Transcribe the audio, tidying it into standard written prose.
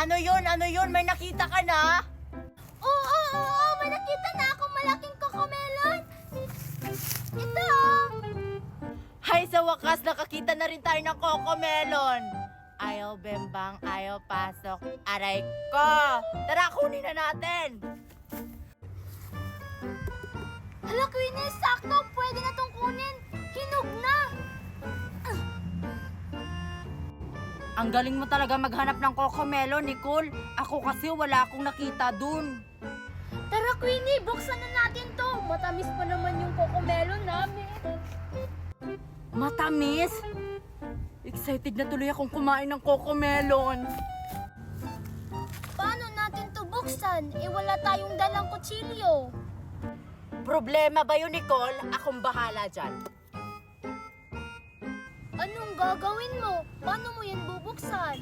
Ano yun? Ano yun? May nakita ka na? Oo, may nakita na akong malaking cocomelon. Ito, oh. Hay, sa wakas, nakakita na rin tayo ng cocomelon. Ayaw bembang, ayaw pasok. Aray ko! Tara, kunin na natin! Hala, Queenie, sakto. Pwede na tong kunin. Hinog na. Ang galing mo talaga maghanap ng cocomelon, Nicole. Ako kasi wala akong nakita dun. Tara, Queenie, buksan na natin to. Matamis pa naman yung cocomelon namin. Matamis! Excited na tuloy akong kumain ng cocomelon. Paano natin to buksan? Wala tayong dalang kutsilyo. Problema ba yun, Nicole? Akong bahala dyan. Anong gagawin mo? Paano mo yan bubuksan?